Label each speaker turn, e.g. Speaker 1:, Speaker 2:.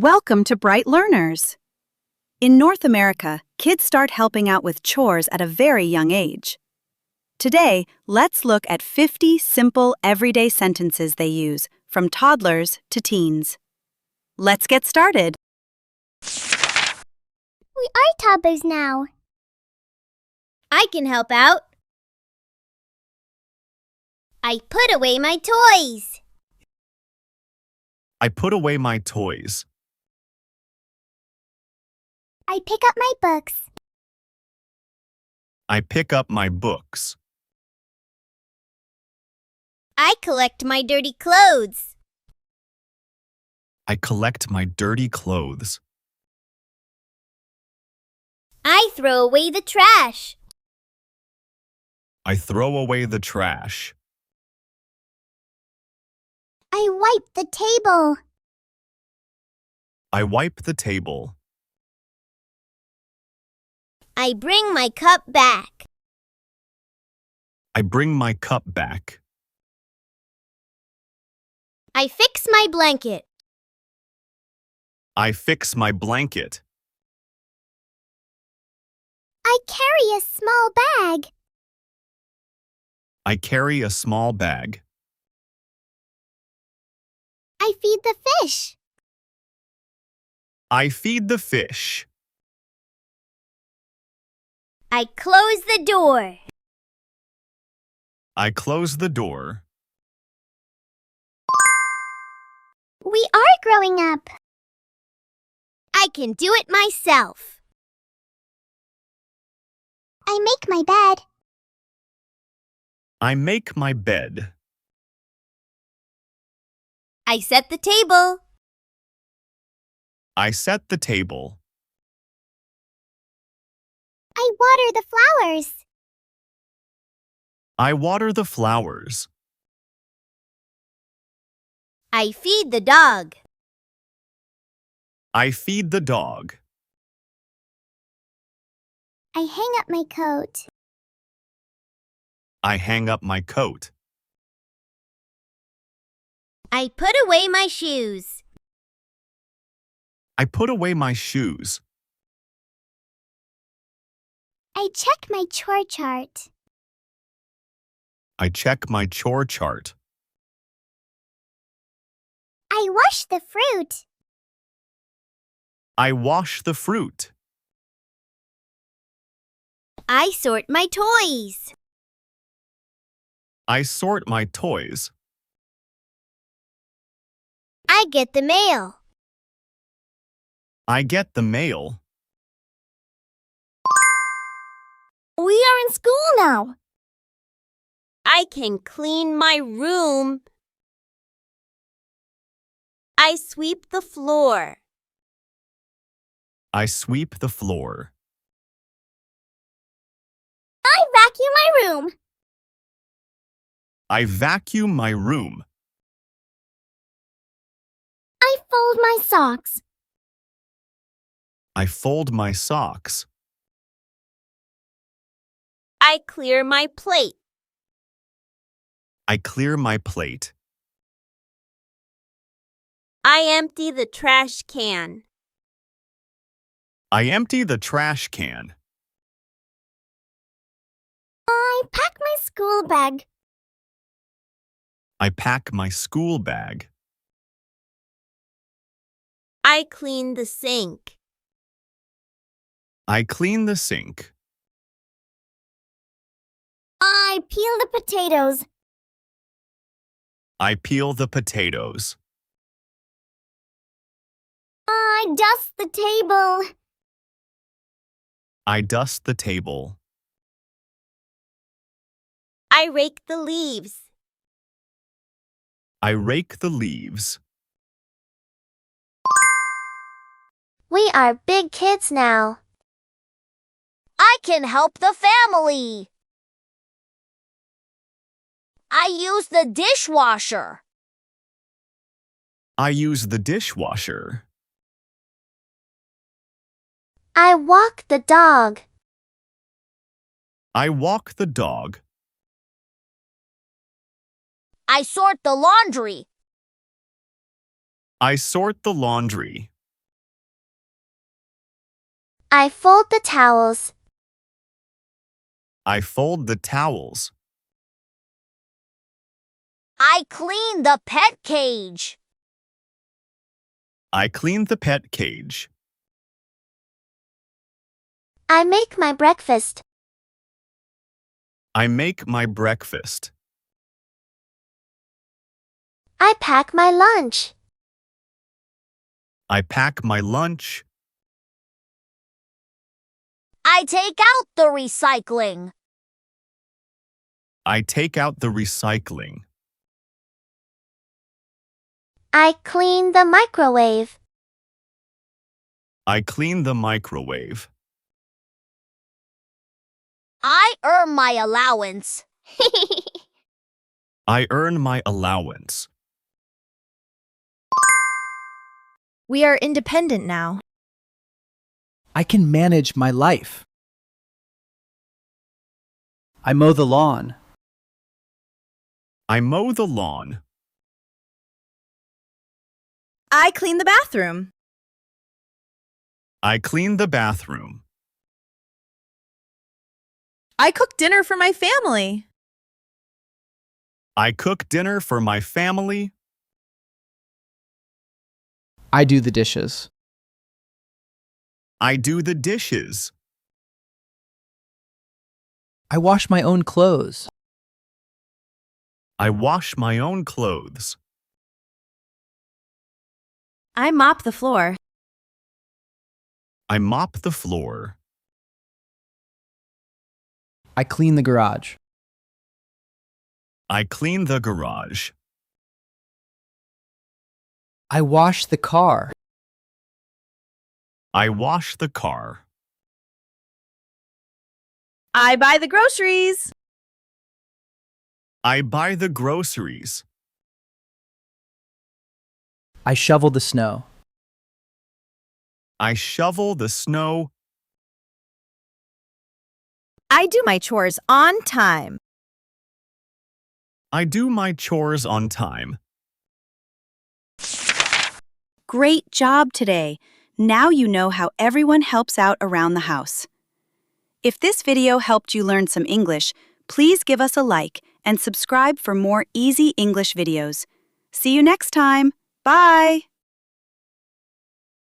Speaker 1: Welcome to Bright Learners. In North America, kids start helping out with chores at a very young age. Today, let's look at 50 simple everyday sentences they use, from toddlers to teens. Let's get started.
Speaker 2: We are toddlers now. I can help out. I put away my toys.
Speaker 3: I put away my toys.
Speaker 2: I pick up my books.
Speaker 3: I pick up my books.
Speaker 2: I collect my dirty clothes.
Speaker 3: I collect my dirty clothes.
Speaker 2: I throw away the trash.
Speaker 3: I throw away the trash.
Speaker 2: I wipe the table.
Speaker 3: I wipe the table.
Speaker 2: I bring my cup back.
Speaker 3: I bring my cup back.
Speaker 2: I fix my blanket.
Speaker 3: I fix my blanket.
Speaker 2: I carry a small bag.
Speaker 3: I carry a small bag.
Speaker 2: I feed the fish.
Speaker 3: I feed the fish.
Speaker 2: I close the door.
Speaker 3: I close the door.
Speaker 2: We are growing up. I can do it myself. I make my bed.
Speaker 3: I make my bed.
Speaker 2: I set the table.
Speaker 3: I set the table.
Speaker 2: I water the flowers.
Speaker 3: I water the flowers.
Speaker 2: I feed the dog.
Speaker 3: I feed the dog.
Speaker 2: I hang up my coat.
Speaker 3: I hang up my coat.
Speaker 2: I put away my shoes.
Speaker 3: I put away my shoes.
Speaker 2: I check my chore chart.
Speaker 3: I check my chore chart.
Speaker 2: I wash the fruit.
Speaker 3: I wash the fruit.
Speaker 2: I sort my toys.
Speaker 3: I sort my toys.
Speaker 2: I get the mail.
Speaker 3: I get the mail.
Speaker 2: We are in school now. I can clean my room. I sweep the floor.
Speaker 3: I sweep the floor.
Speaker 2: I vacuum my room.
Speaker 3: I vacuum my room.
Speaker 2: I fold my socks.
Speaker 3: I fold my socks.
Speaker 2: I clear my plate.
Speaker 3: I clear my plate.
Speaker 2: I empty the trash can.
Speaker 3: I empty the trash can.
Speaker 2: I pack my school bag.
Speaker 3: I pack my school bag.
Speaker 2: I clean the sink.
Speaker 3: I clean the sink.
Speaker 2: I peel the potatoes.
Speaker 3: I peel the potatoes.
Speaker 2: I dust the table.
Speaker 3: I dust the table.
Speaker 2: I rake the leaves.
Speaker 3: I rake the leaves.
Speaker 2: We are big kids now. I can help the family. I use the dishwasher.
Speaker 3: I use the dishwasher.
Speaker 2: I walk the dog.
Speaker 3: I walk the dog.
Speaker 2: I sort the laundry.
Speaker 3: I sort the laundry.
Speaker 2: I fold the towels.
Speaker 3: I fold the towels.
Speaker 2: I clean the pet cage.
Speaker 3: I clean the pet cage.
Speaker 2: I make my breakfast.
Speaker 3: I make my breakfast.
Speaker 2: I pack my lunch.
Speaker 3: I pack my lunch.
Speaker 2: I take out the recycling.
Speaker 3: I take out the recycling.
Speaker 2: I clean the microwave.
Speaker 3: I clean the microwave.
Speaker 2: I earn my allowance.
Speaker 3: I earn my allowance.
Speaker 4: We are independent now.
Speaker 5: I can manage my life. I mow the lawn.
Speaker 3: I mow the lawn.
Speaker 4: I clean the bathroom.
Speaker 3: I clean the bathroom.
Speaker 4: I cook dinner for my family.
Speaker 3: I cook dinner for my family.
Speaker 5: I do the dishes.
Speaker 3: I do the dishes.
Speaker 5: I wash my own clothes.
Speaker 3: I wash my own clothes.
Speaker 4: I mop the floor.
Speaker 3: I mop the floor.
Speaker 5: I clean the garage.
Speaker 3: I clean the garage.
Speaker 5: I wash the car.
Speaker 3: I wash the car.
Speaker 4: I buy the groceries.
Speaker 3: I buy the groceries.
Speaker 5: I shovel the snow.
Speaker 3: I shovel the snow.
Speaker 4: I do my chores on time.
Speaker 3: I do my chores on time.
Speaker 1: Great job today! Now you know how everyone helps out around the house. If this video helped you learn some English, please give us a like and subscribe for more easy English videos. See you next time. Bye!